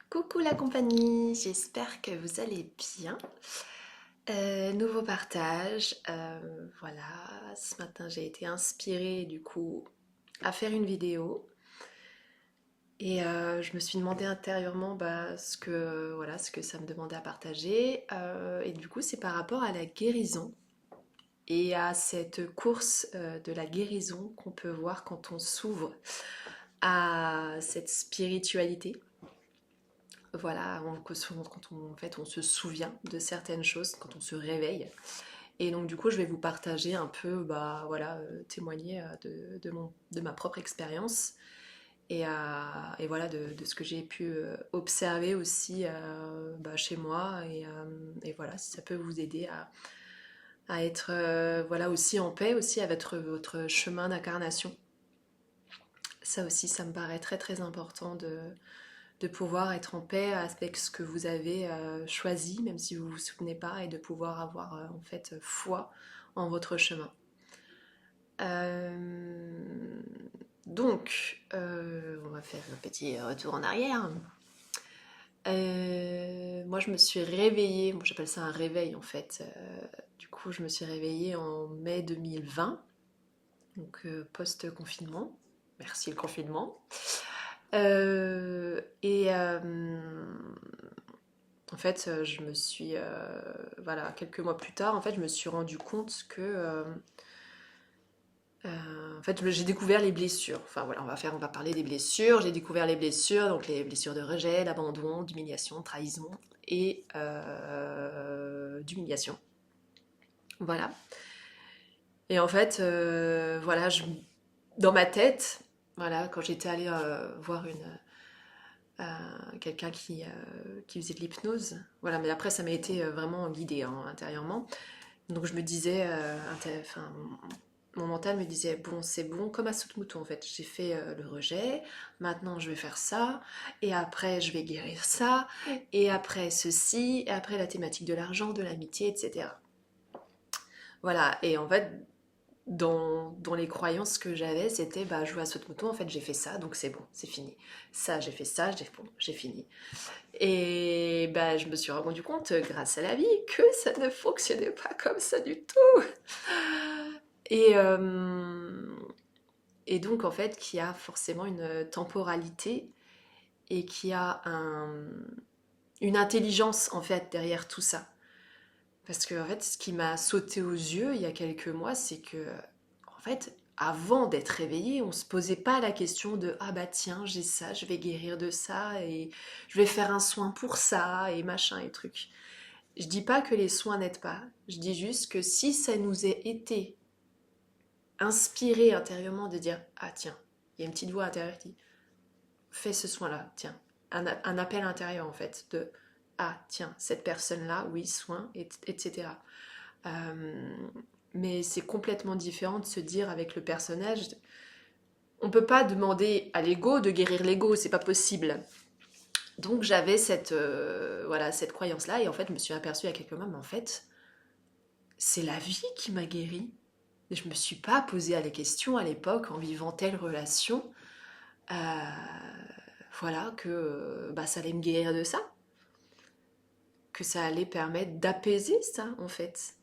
Coucou la compagnie, j'espère que vous allez bien. Nouveau partage, voilà, ce matin j'ai été inspirée du coup à faire une vidéo et je me suis demandé intérieurement ce que ça me demandait à partager et du coup c'est par rapport à la guérison et à cette course de la guérison qu'on peut voir quand on s'ouvre à cette spiritualité. Voilà, en fait, on se souvient de certaines choses, quand on se réveille. Et donc, du coup, je vais vous partager un peu, témoigner de ma propre expérience et voilà, de ce que j'ai pu observer aussi chez moi. Et voilà, si ça peut vous aider à être voilà, aussi en paix aussi avec votre chemin d'incarnation. Ça aussi, ça me paraît très très important de pouvoir être en paix avec ce que vous avez choisi, même si vous ne vous souvenez pas, et de pouvoir avoir en fait foi en votre chemin. Euh, on va faire un petit retour en arrière. Moi, je me suis réveillée, moi j'appelle ça un réveil en fait. Du coup, je me suis réveillée en mai 2020, donc post-confinement. Merci le confinement. Et en fait, je me suis, voilà, quelques mois plus tard, en fait, je me suis rendu compte que, en fait, j'ai découvert les blessures. Enfin voilà, on va parler des blessures. J'ai découvert les blessures, donc les blessures de rejet, d'abandon, d'humiliation, de trahison et d'humiliation. Voilà. Et en fait, voilà, dans ma tête, voilà, quand j'étais allée voir quelqu'un qui faisait de l'hypnose. Voilà, mais après, ça m'a été vraiment guidé hein, intérieurement. Donc je me disais, enfin, mon mental me disait, bon, c'est bon, comme à saute-mouton en fait. J'ai fait le rejet, maintenant je vais faire ça, et après je vais guérir ça, et après ceci, et après la thématique de l'argent, de l'amitié, etc. Voilà, et en fait, dans les croyances que j'avais, c'était bah, jouer à saute-mouton, en fait j'ai fait ça, donc c'est bon, c'est fini. Ça, j'ai fait ça, j'ai fini. Et bah, je me suis rendu compte, grâce à la vie, que ça ne fonctionnait pas comme ça du tout. Et, euh, et donc, en fait, qu'il y a forcément une temporalité et qu'il y a une intelligence, en fait, derrière tout ça. Parce que, en fait, ce qui m'a sauté aux yeux il y a quelques mois, c'est que, en fait, avant d'être réveillé, on se posait pas la question de ah bah tiens, j'ai ça, je vais guérir de ça et je vais faire un soin pour ça et machin et truc. Je dis pas que les soins n'aident pas, je dis juste que si ça nous a été inspiré intérieurement de dire ah tiens, il y a une petite voix intérieure qui dit fais ce soin-là, tiens, un appel intérieur en fait de ah tiens, cette personne-là, oui, soin, etc. Euh, mais c'est complètement différent de se dire avec le personnage, on peut pas demander à l'ego de guérir l'ego, c'est pas possible. Donc j'avais voilà, cette croyance-là et en fait je me suis aperçue il y a quelques mois, mais en fait c'est la vie qui m'a guérie. Et je me suis pas posé la question à l'époque en vivant telle relation, euh, voilà, que bah, ça allait me guérir de ça, que ça allait permettre d'apaiser ça en fait.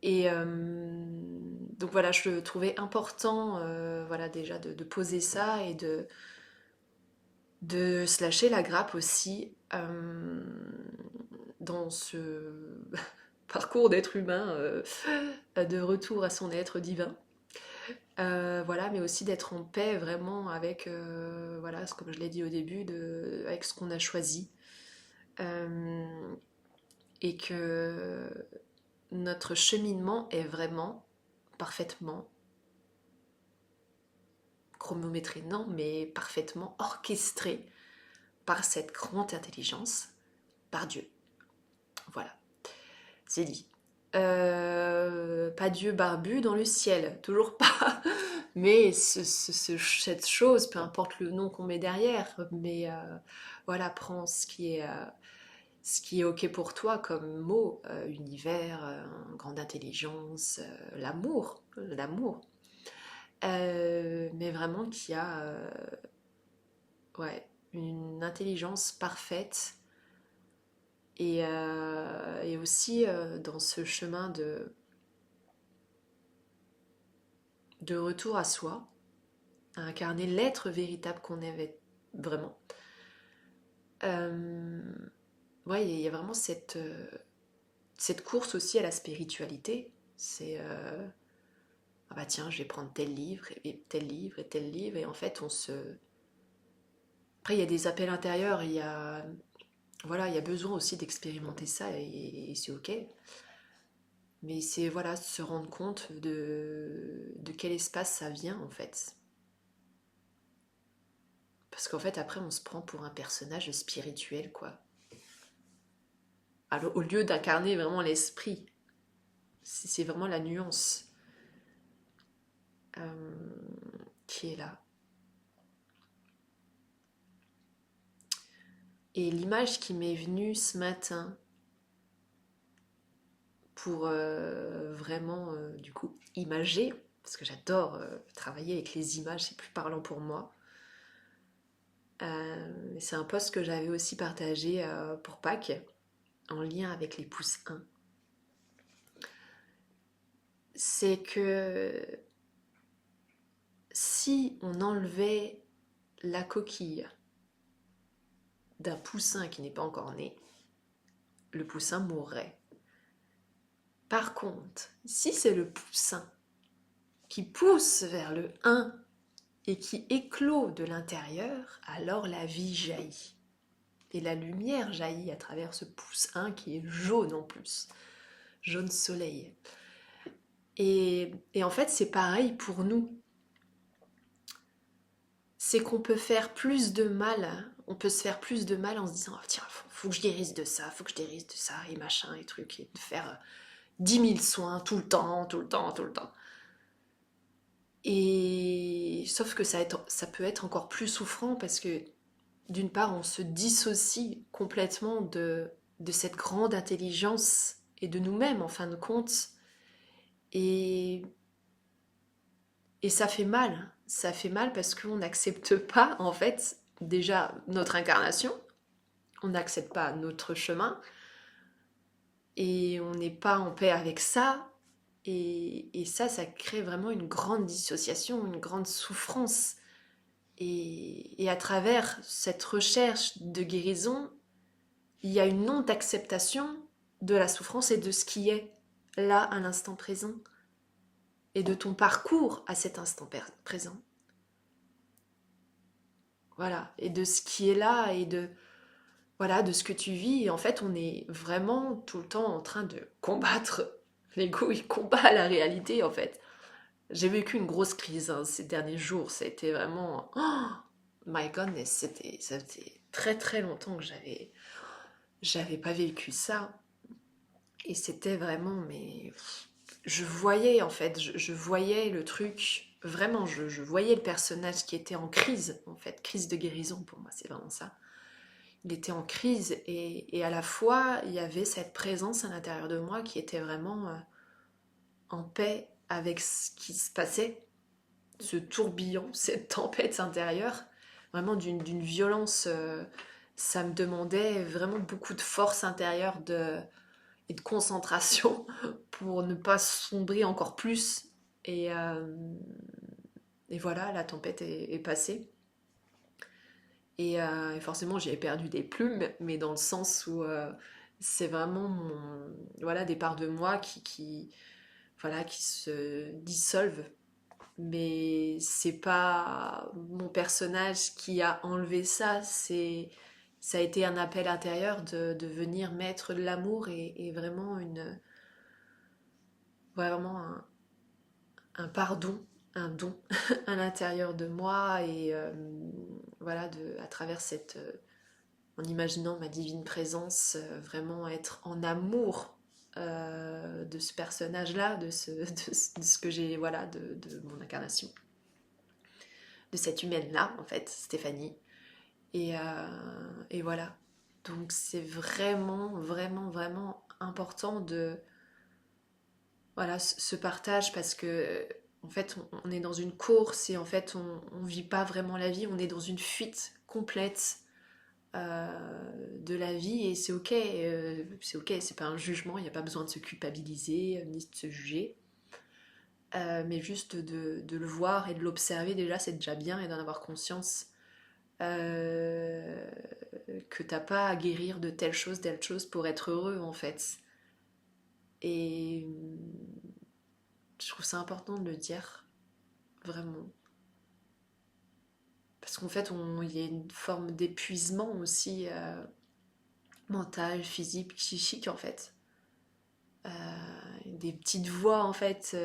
Et donc voilà, je trouvais important voilà, déjà de poser ça et de se lâcher la grappe aussi dans ce parcours d'être humain, de retour à son être divin. Voilà, mais aussi d'être en paix vraiment avec, voilà, comme je l'ai dit au début, avec ce qu'on a choisi. Euh, et que notre cheminement est vraiment parfaitement chronométré, non, mais parfaitement orchestré par cette grande intelligence, par Dieu. Voilà, c'est dit. Pas Dieu barbu dans le ciel, toujours pas. Mais cette chose, peu importe le nom qu'on met derrière, mais voilà, prends ce qui est ok pour toi comme mot, univers, grande intelligence, l'amour. Mais vraiment qu'il y a, ouais, une intelligence parfaite et aussi dans ce chemin de retour à soi, à incarner l'être véritable qu'on avait vraiment. Euh, ouais, il y a vraiment cette course aussi à la spiritualité. C'est ah bah tiens, je vais prendre tel livre et tel livre et tel livre, et en fait on se. Après il y a des appels intérieurs, il y a voilà, il y a besoin aussi d'expérimenter ça et c'est ok. Mais c'est voilà, se rendre compte de quel espace ça vient en fait. Parce qu'en fait après on se prend pour un personnage spirituel quoi. Alors, au lieu d'incarner vraiment l'esprit, c'est vraiment la nuance qui est là. Et l'image qui m'est venue ce matin pour vraiment du coup imager, parce que j'adore travailler avec les images, c'est plus parlant pour moi. C'est un post que j'avais aussi partagé pour Pâques en lien avec les poussins. C'est que si on enlevait la coquille d'un poussin qui n'est pas encore né, le poussin mourrait. Par contre, si c'est le poussin qui pousse vers le 1 et qui éclot de l'intérieur, alors la vie jaillit. Et la lumière jaillit à travers ce poussin qui est jaune en plus, jaune soleil. Et en fait, c'est pareil pour nous. C'est qu'on peut faire plus de mal, on peut se faire plus de mal en se disant oh, tiens, faut que je guérisse de ça, faut que je guérisse de ça, et machin, et truc, et de faire 10 000 soins tout le temps, tout le temps, tout le temps. Et sauf que ça peut être encore plus souffrant parce que d'une part, on se dissocie complètement de cette grande intelligence et de nous-mêmes en fin de compte. Et, et ça fait mal. Ça fait mal parce qu'on n'accepte pas, en fait, déjà notre incarnation, on n'accepte pas notre chemin et on n'est pas en paix avec ça. Et ça crée vraiment une grande dissociation, une grande souffrance. Et à travers cette recherche de guérison, il y a une non-acceptation de la souffrance et de ce qui est là à l'instant présent et de ton parcours à cet instant présent. Voilà, et de ce qui est là et de voilà, de ce que tu vis. Et en fait, on est vraiment tout le temps en train de combattre l'ego, il combat la réalité en fait. J'ai vécu une grosse crise ces derniers jours, ça a été vraiment oh my goodness, ça faisait très très longtemps que j'avais pas vécu ça. Et c'était vraiment, mais je voyais en fait, je voyais le truc, vraiment, je voyais le personnage qui était en crise, en fait, crise de guérison pour moi, c'est vraiment ça. Il était en crise et à la fois, il y avait cette présence à l'intérieur de moi qui était vraiment en paix avec ce qui se passait, ce tourbillon, cette tempête intérieure, vraiment d'une violence, ça me demandait vraiment beaucoup de force intérieure et de concentration pour ne pas sombrer encore plus. Et, euh, et voilà, la tempête est passée. Et forcément, j'ai perdu des plumes, mais dans le sens où c'est vraiment voilà, des parts de moi voilà, qui se dissolvent. Mais c'est pas mon personnage qui a enlevé ça, ça a été un appel intérieur de venir mettre de l'amour et vraiment vraiment un pardon, un don à l'intérieur de moi et voilà, à travers en imaginant ma divine présence, vraiment être en amour de ce personnage-là, de ce que j'ai, voilà, de mon incarnation, de cette humaine-là, en fait, Stéphanie. Et voilà. Donc c'est vraiment, vraiment, vraiment important de voilà, ce partage parce que en fait on est dans une course et en fait on vit pas vraiment la vie, on est dans une fuite complète de la vie, et c'est ok, c'est pas un jugement, il n'y a pas besoin de se culpabiliser ni de se juger. Mais juste de le voir et de l'observer déjà, c'est déjà bien, et d'en avoir conscience euh, que t'as pas à guérir de telle chose pour être heureux en fait. Et je trouve ça important de le dire, vraiment. Parce qu'en fait, il y a une forme d'épuisement aussi mental, physique, psychique en fait. Des petites voix en fait,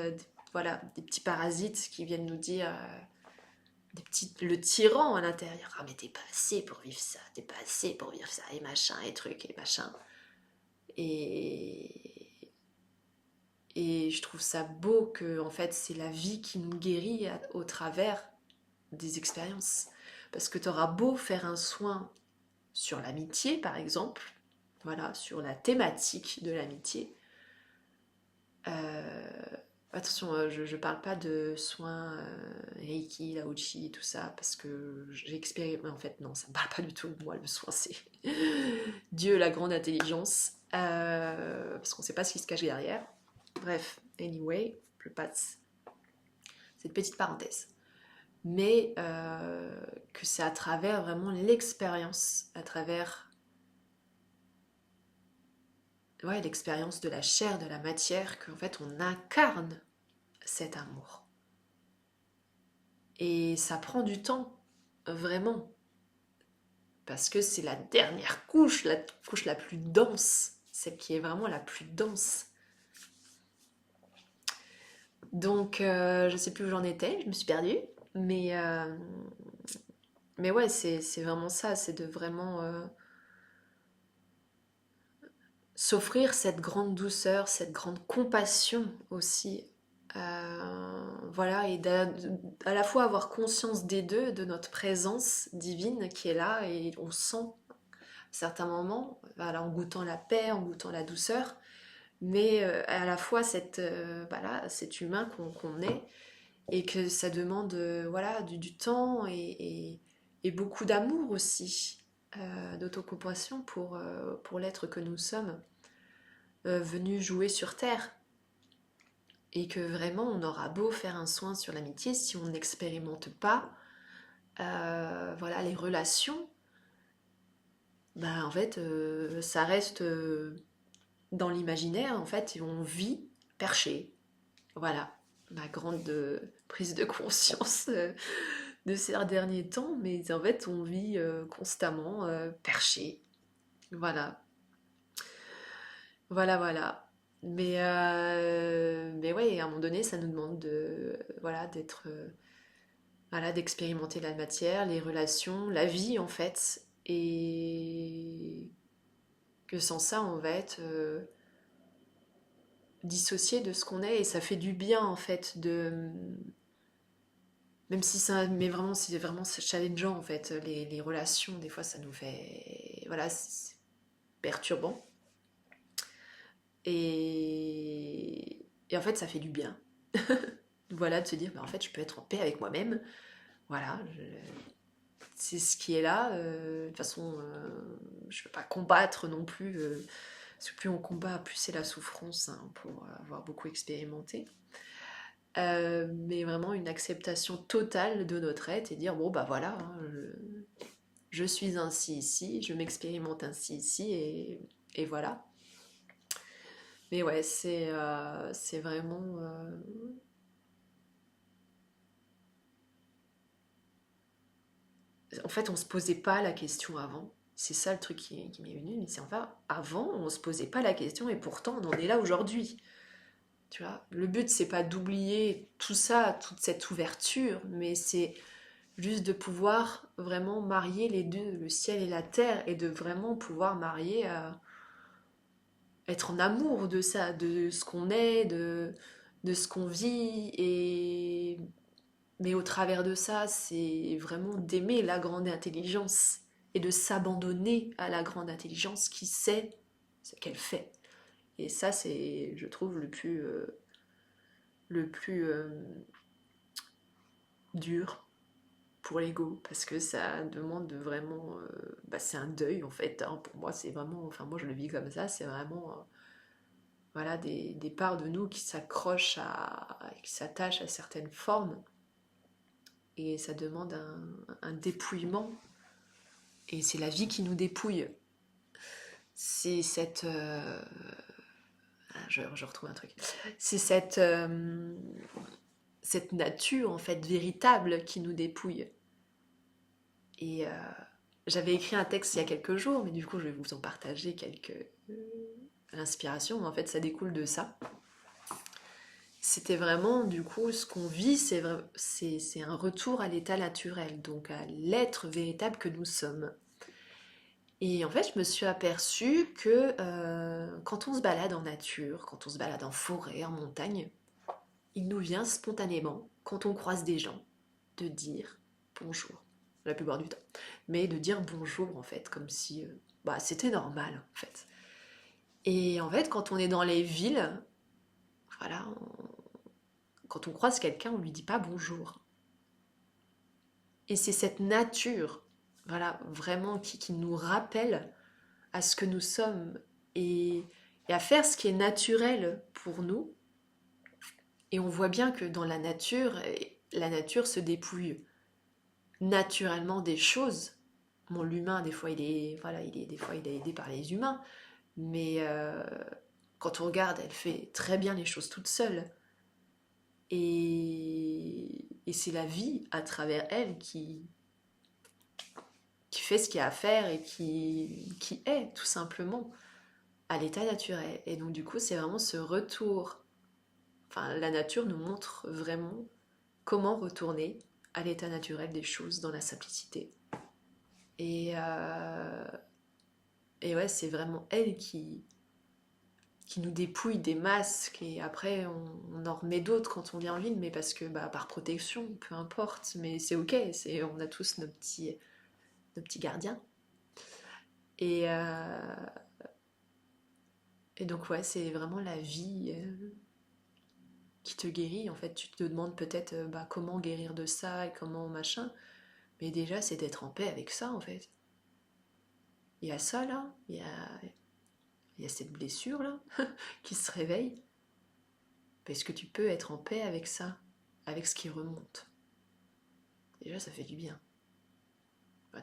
voilà, des petits parasites qui viennent nous dire, le tyran à l'intérieur. Ah mais t'es pas assez pour vivre ça, t'es pas assez pour vivre ça, et machin, et truc, et machin. Et, et je trouve ça beau que en fait c'est la vie qui nous guérit au travers des expériences. Parce que t'auras beau faire un soin sur l'amitié par exemple, voilà, sur la thématique de l'amitié. Euh, Attention, je parle pas de soins Reiki, Laochi, tout ça, parce que j'ai expérimenté. En fait, non, ça me parle pas du tout. Moi, le soin, c'est Dieu, la grande intelligence, parce qu'on sait pas ce qui se cache derrière. Bref, anyway, je passe cette petite parenthèse. Mais que c'est à travers vraiment l'expérience, à travers ouais, l'expérience de la chair, de la matière, qu'en fait on incarne cet amour. Et ça prend du temps, vraiment, parce que c'est la dernière couche, la couche la plus dense, celle qui est vraiment la plus dense. Donc, je sais plus où j'en étais, je me suis perdue, mais, euh, mais ouais, c'est vraiment ça, c'est de vraiment s'offrir cette grande douceur, cette grande compassion aussi. Voilà, et à la fois avoir conscience des deux, de notre présence divine qui est là, et on sent à certains moments, voilà, en goûtant la paix, en goûtant la douceur, mais à la fois voilà, cet humain qu'on est, et que ça demande voilà, du temps et beaucoup d'amour aussi, d'autocompassion pour l'être que nous sommes venus jouer sur Terre. Et que vraiment on aura beau faire un soin sur l'amitié, si on n'expérimente pas voilà, les relations, bah en fait ça reste dans l'imaginaire en fait, et on vit perché. Voilà, ma grande prise de conscience de ces derniers temps, mais en fait on vit constamment perché. Voilà, voilà. Mais ouais, à un moment donné, ça nous demande voilà, d'être voilà, d'expérimenter la matière, les relations, la vie en fait, et que sans ça, on va être dissocié de ce qu'on est, et ça fait du bien en fait de même si ça, mais vraiment c'est vraiment challengeant en fait, les relations des fois ça nous fait voilà, c'est perturbant, et en fait ça fait du bien. Voilà, de se dire bah, en fait je peux être en paix avec moi-même, voilà, c'est ce qui est là. De toute façon, je ne veux pas combattre non plus. Parce que plus on combat, plus c'est la souffrance, hein, pour avoir beaucoup expérimenté. Mais vraiment une acceptation totale de notre être, et dire bon bah voilà, hein, je suis ainsi ici, je m'expérimente ainsi ici, et voilà. Mais ouais, c'est vraiment. En fait, on se posait pas la question avant. C'est ça le truc qui m'est venu, mais c'est enfin, avant, on se posait pas la question, et pourtant, on en est là aujourd'hui. Tu vois, le but, c'est pas d'oublier tout ça, toute cette ouverture, mais c'est juste de pouvoir vraiment marier les deux, le ciel et la terre, et de vraiment pouvoir marier, être en amour de ça, de ce qu'on est, de ce qu'on vit, et mais au travers de ça, c'est vraiment d'aimer la grande intelligence et de s'abandonner à la grande intelligence qui sait ce qu'elle fait. Et ça, c'est, je trouve, le plus dur pour l'ego, parce que ça demande de vraiment... c'est un deuil en fait, hein. Pour moi c'est vraiment... Enfin moi je le vis comme ça, c'est vraiment... voilà, des parts de nous qui s'accrochent qui s'attachent à certaines formes, et ça demande un dépouillement, et c'est la vie qui nous dépouille. C'est cette... je retrouve un truc. C'est cette nature en fait véritable qui nous dépouille. Et j'avais écrit un texte il y a quelques jours, mais du coup je vais vous en partager quelques inspirations, mais en fait ça découle de ça. C'était vraiment, du coup, ce qu'on vit, c'est un retour à l'état naturel, donc à l'être véritable que nous sommes. Et en fait, je me suis aperçue que quand on se balade en nature, quand on se balade en forêt, en montagne, il nous vient spontanément, quand on croise des gens, de dire bonjour, la plupart du temps. Mais de dire bonjour, en fait, comme si c'était normal, en fait. Et en fait, quand on est dans les villes, voilà, quand on croise quelqu'un, on lui dit pas bonjour. Et c'est cette nature, voilà, vraiment qui nous rappelle à ce que nous sommes et à faire ce qui est naturel pour nous. Et on voit bien que dans la nature se dépouille naturellement des choses. Bon, l'humain, des fois, des fois, il est aidé par les humains, mais quand on regarde, elle fait très bien les choses toute seule. Et c'est la vie à travers elle qui fait ce qu'il y a à faire et qui est tout simplement à l'état naturel. Et donc du coup, c'est vraiment ce retour. Enfin, la nature nous montre vraiment comment retourner à l'état naturel des choses dans la simplicité. Et, euh, et ouais, c'est vraiment elle qui nous dépouille des masques. Et après, on en remet d'autres quand on vient en ville, mais parce que par protection, peu importe. Mais c'est ok, on a tous nos petits gardiens. Et, euh, et donc ouais, c'est vraiment la vie qui te guérit. En fait, tu te demandes peut-être comment guérir de ça et comment machin. Mais déjà, c'est d'être en paix avec ça, en fait. Il y a ça, là. Il y a cette blessure, là, qui se réveille. Parce que tu peux être en paix avec ça, avec ce qui remonte. Déjà, ça fait du bien.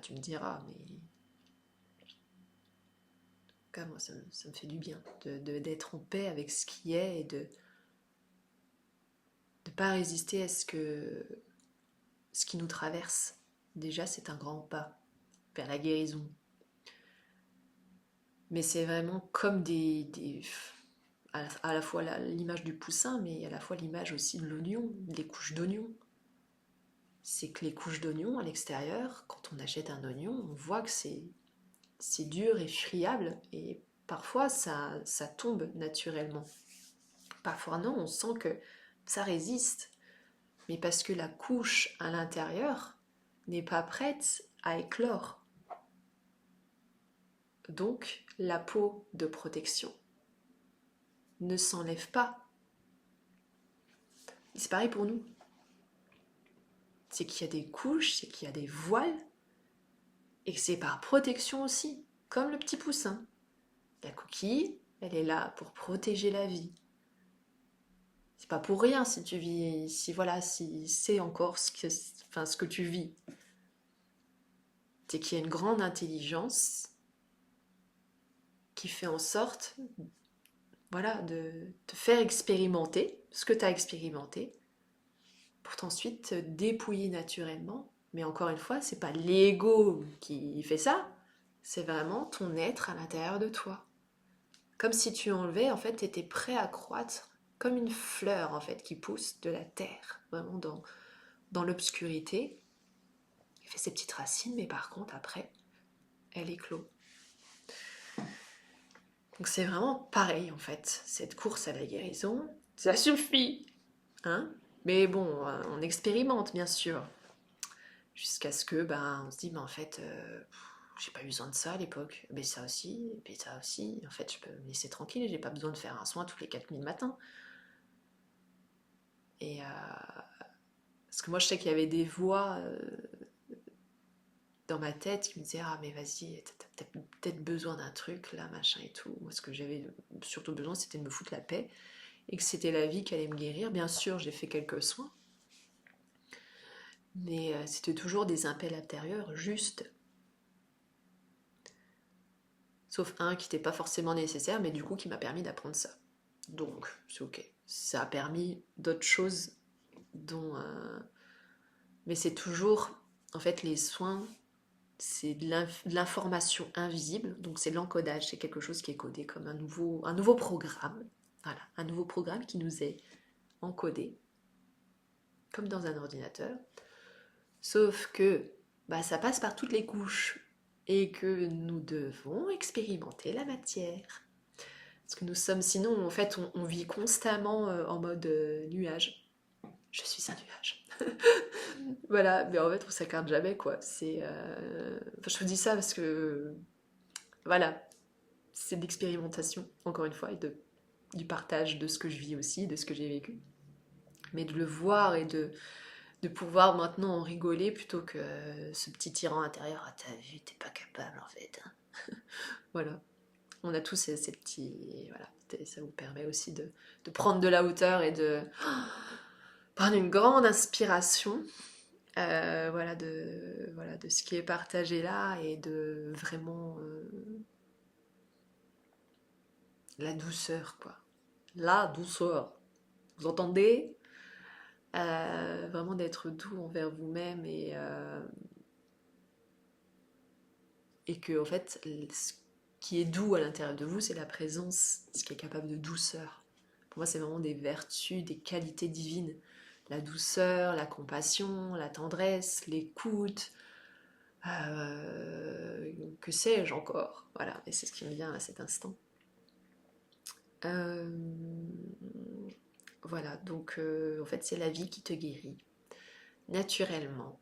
Tu me diras, mais... En tout cas, moi, ça me fait du bien d'être en paix avec ce qui est et de ne pas résister à ce qui nous traverse. Déjà, c'est un grand pas vers la guérison. Mais c'est vraiment comme à la fois l'image du poussin, mais à la fois l'image aussi de l'oignon, des couches d'oignon. C'est que les couches d'oignon à l'extérieur, quand on achète un oignon, on voit que c'est dur et friable, et parfois ça tombe naturellement. Parfois non, on sent que ça résiste, mais parce que la couche à l'intérieur n'est pas prête à éclore. Donc la peau de protection ne s'enlève pas. Et c'est pareil pour nous. C'est qu'il y a des couches, c'est qu'il y a des voiles, et que c'est par protection aussi, comme le petit poussin. La coquille, elle est là pour protéger la vie. C'est pas pour rien si tu vis, si c'est encore ce que tu vis. C'est qu'il y a une grande intelligence qui fait en sorte, voilà, de te faire expérimenter ce que tu as expérimenté pour t'ensuite te dépouiller naturellement. Mais encore une fois, c'est pas l'ego qui fait ça, c'est vraiment ton être à l'intérieur de toi. Comme si tu enlevais, en fait, tu étais prêt à croître comme une fleur, en fait, qui pousse de la terre, vraiment dans l'obscurité. Elle fait ses petites racines, mais par contre, après, elle éclot. Donc c'est vraiment pareil, en fait, cette course à la guérison, ça suffit, hein. Mais bon, on expérimente, bien sûr, jusqu'à ce que, on se dit, en fait, j'ai pas eu besoin de ça à l'époque. Mais ça aussi, et puis ça aussi. En fait, je peux me laisser tranquille, j'ai pas besoin de faire un soin tous les 4000 matins. Et parce que moi, je sais qu'il y avait des voix dans ma tête qui me disait ah mais vas-y, t'as peut-être besoin d'un truc là, machin et tout. Moi ce que j'avais surtout besoin c'était de me foutre la paix et que c'était la vie qui allait me guérir. Bien sûr j'ai fait quelques soins, mais c'était toujours des appels intérieurs justes, sauf un qui n'était pas forcément nécessaire, mais du coup qui m'a permis d'apprendre ça. Donc c'est ok. Ça a permis d'autres choses dont... Mais c'est toujours, en fait les soins, c'est de l'information invisible, donc c'est de l'encodage, c'est quelque chose qui est codé comme un nouveau programme. Voilà, un nouveau programme qui nous est encodé, comme dans un ordinateur. Sauf que bah, ça passe par toutes les couches et que nous devons expérimenter la matière. Parce que nous sommes, sinon, en fait, on vit constamment en mode nuage. Je suis un nuage. Voilà, mais en fait, on s'incarne jamais, quoi. Enfin, je vous dis ça parce que, voilà, c'est de l'expérimentation, encore une fois, et du partage de ce que je vis aussi, de ce que j'ai vécu. Mais de le voir et de pouvoir maintenant en rigoler plutôt que ce petit tyran intérieur. Ah, t'as vu, t'es pas capable en fait. Voilà. On a tous ces petits. Voilà. Ça vous permet aussi de prendre de la hauteur et de prendre une grande inspiration. Voilà, de ce qui est partagé là et de vraiment la douceur, quoi. La douceur. Vous entendez? Vraiment d'être doux envers vous-même et que en fait ce qui est doux à l'intérieur de vous c'est la présence, ce qui est capable de douceur. Pour moi c'est vraiment des vertus, des qualités divines, la douceur, la compassion, la tendresse, l'écoute, que sais-je encore, voilà, et c'est ce qui me vient à cet instant. Euh, voilà, donc en fait c'est la vie qui te guérit naturellement.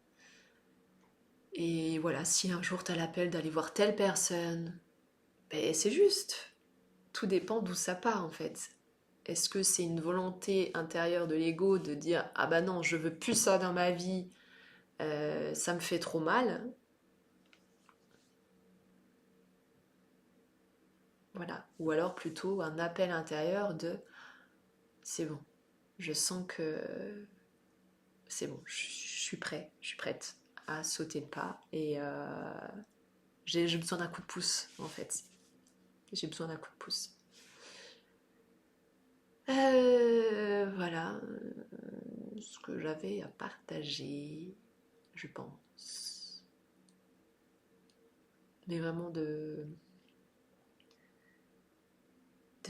Et voilà, si un jour tu as l'appel d'aller voir telle personne, ben c'est juste. Tout dépend d'où ça part en fait. Est-ce que c'est une volonté intérieure de l'ego de dire ah bah non, je veux plus ça dans ma vie, ça me fait trop mal. Voilà. Ou alors plutôt un appel intérieur de c'est bon, je sens que c'est bon, je suis prêt, je suis prête à sauter le pas et j'ai besoin d'un coup de pouce en fait. J'ai besoin d'un coup de pouce. Voilà ce que j'avais à partager, je pense. Mais vraiment de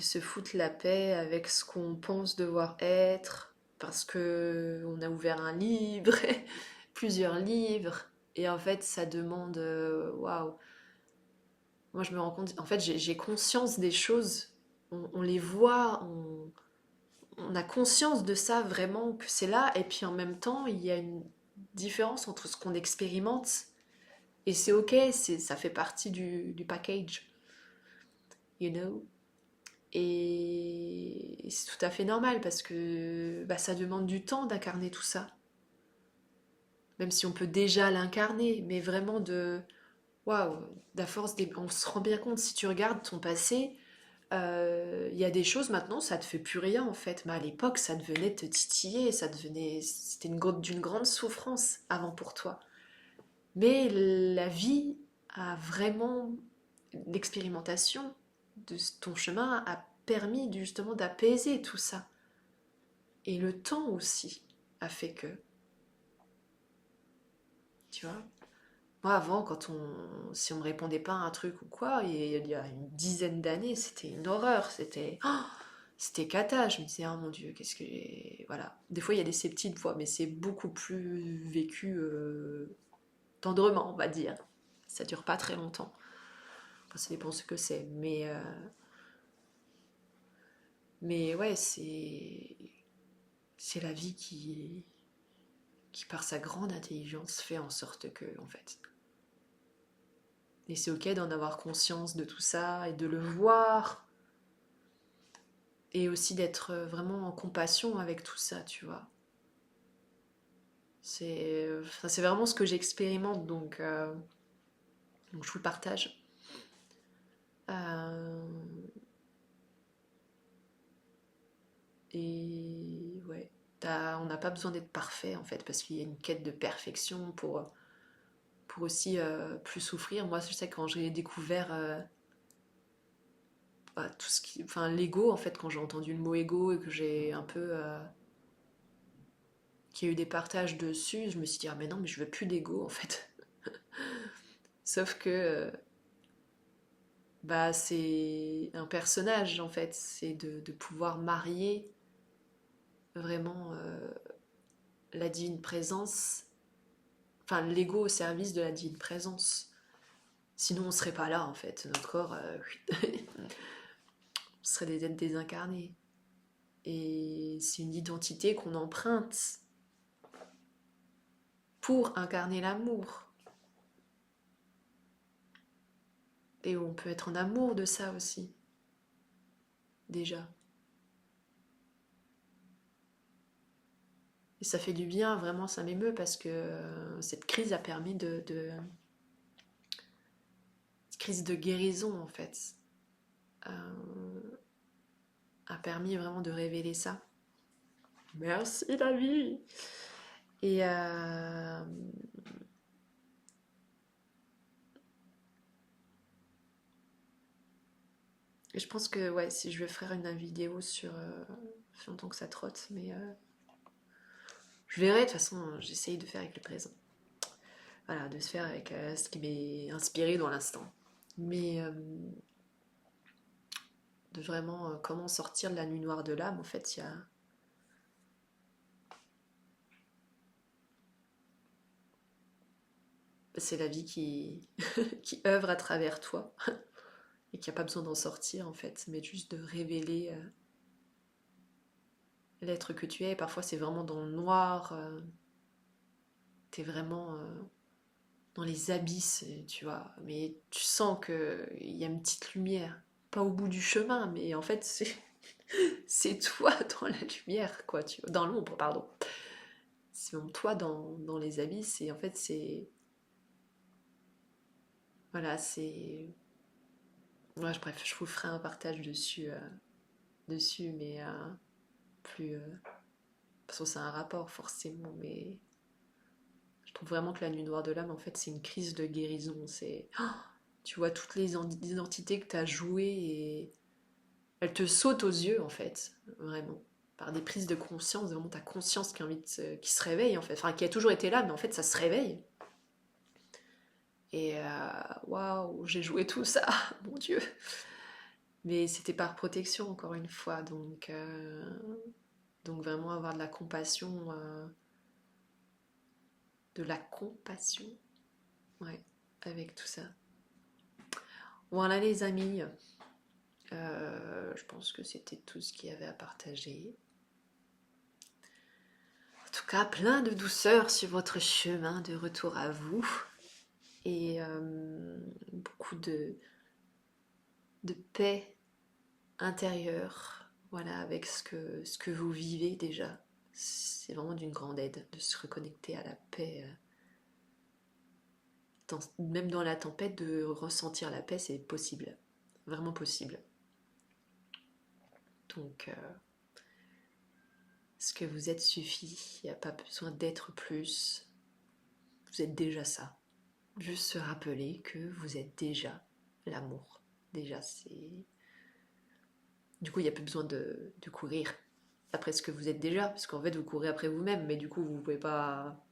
se foutre la paix avec ce qu'on pense devoir être, parce que on a ouvert un livre, plusieurs livres, et en fait ça demande, waouh, moi je me rends compte, en fait j'ai conscience des choses, on les voit, on a conscience de ça vraiment, que c'est là, et puis en même temps, il y a une différence entre ce qu'on expérimente, et c'est ok, ça fait partie du package, you know. Et c'est tout à fait normal parce que bah, ça demande du temps d'incarner tout ça. Même si on peut déjà l'incarner, mais vraiment waouh, la force des. On se rend bien compte, si tu regardes ton passé, il y a des choses maintenant, ça te fait plus rien en fait. Mais à l'époque, ça devenait te titiller, c'était d'une grande souffrance avant pour toi. Mais la vie a vraiment, l'expérimentation de ton chemin a permis justement d'apaiser tout ça. Et le temps aussi a fait que, tu vois. Moi avant, si on me répondait pas à un truc ou quoi, il y a une dizaine d'années, c'était une horreur, c'était cata. Je me disais, oh mon Dieu, qu'est-ce que voilà. Des fois, il y a des petites voix, mais c'est beaucoup plus vécu tendrement, on va dire. Ça dure pas très longtemps. Enfin, ça dépend ce que c'est. Mais ouais, c'est la vie qui, par sa grande intelligence, fait en sorte que, en fait. Et c'est ok d'en avoir conscience de tout ça et de le voir. Et aussi d'être vraiment en compassion avec tout ça, tu vois. C'est vraiment ce que j'expérimente, donc Donc je vous le partage. Euh, Et ouais, on n'a pas besoin d'être parfait en fait, parce qu'il y a une quête de perfection pour aussi plus souffrir. Moi, je sais que quand j'ai découvert tout ce qui, enfin l'ego en fait, quand j'ai entendu le mot ego et que j'ai un peu, qu'il y a eu des partages dessus, je me suis dit ah mais non mais je veux plus d'ego en fait. Sauf que bah c'est un personnage en fait, c'est de pouvoir marier vraiment la divine présence, enfin l'ego au service de la divine présence. Sinon, on serait pas là en fait. Notre corps, on serait des êtres désincarnés. Et c'est une identité qu'on emprunte pour incarner l'amour. Et on peut être en amour de ça aussi, déjà. Et ça fait du bien, vraiment, ça m'émeut parce que cette crise a permis crise de guérison en fait, euh, a permis vraiment de révéler ça. Merci la vie. Et je pense que ouais, si je vais faire une vidéo sur, ça fait longtemps que ça trotte, mais je verrai. De toute façon, j'essaye de faire avec le présent. Voilà, de se faire avec ce qui m'est inspiré dans l'instant. Mais de vraiment comment sortir de la nuit noire de l'âme, en fait, c'est la vie qui, qui œuvre à travers toi et qui n'a pas besoin d'en sortir, en fait, mais juste de révéler l'être que tu es. Et parfois, c'est vraiment dans le noir, t'es vraiment dans les abysses, tu vois, mais tu sens qu'il y a une petite lumière. Pas au bout du chemin, mais en fait, c'est toi dans la lumière, quoi, dans l'ombre, pardon. C'est même toi dans les abysses, et en fait, c'est. Voilà, c'est. Ouais, bref, je vous ferai un partage dessus, mais plus. Parce que c'est un rapport, forcément, mais. Je trouve vraiment que la nuit noire de l'âme, en fait, c'est une crise de guérison. C'est. Oh, tu vois toutes les identités que tu as jouées et elles te sautent aux yeux, en fait, vraiment. Par des prises de conscience, vraiment ta conscience qui se réveille, en fait. Enfin, qui a toujours été là, mais en fait, ça se réveille. Et waouh, j'ai joué tout ça, mon Dieu. Mais c'était par protection, encore une fois. Donc vraiment avoir de la compassion, ouais, avec tout ça. Voilà les amis, je pense que c'était tout ce qu'il y avait à partager. En tout cas, plein de douceur sur votre chemin de retour à vous et beaucoup de paix intérieure, voilà, avec ce que vous vivez déjà. C'est vraiment d'une grande aide de se reconnecter à la paix. Même dans la tempête, de ressentir la paix, c'est possible. Vraiment possible. Donc, ce que vous êtes suffit. Il n'y a pas besoin d'être plus. Vous êtes déjà ça. Juste se rappeler que vous êtes déjà l'amour. Déjà, c'est. Du coup, il n'y a plus besoin de courir après ce que vous êtes déjà, parce qu'en fait, vous courez après vous-même, mais du coup, vous pouvez pas.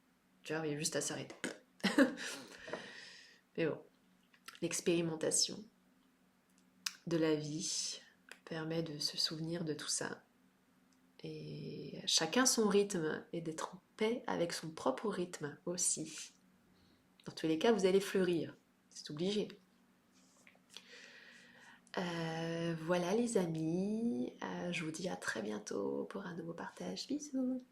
Tu vois, il y a juste à s'arrêter. Mais bon, l'expérimentation de la vie permet de se souvenir de tout ça. Et chacun son rythme, et d'être en paix avec son propre rythme aussi. Dans tous les cas, vous allez fleurir, c'est obligé. Voilà les amis, je vous dis à très bientôt pour un nouveau partage. Bisous.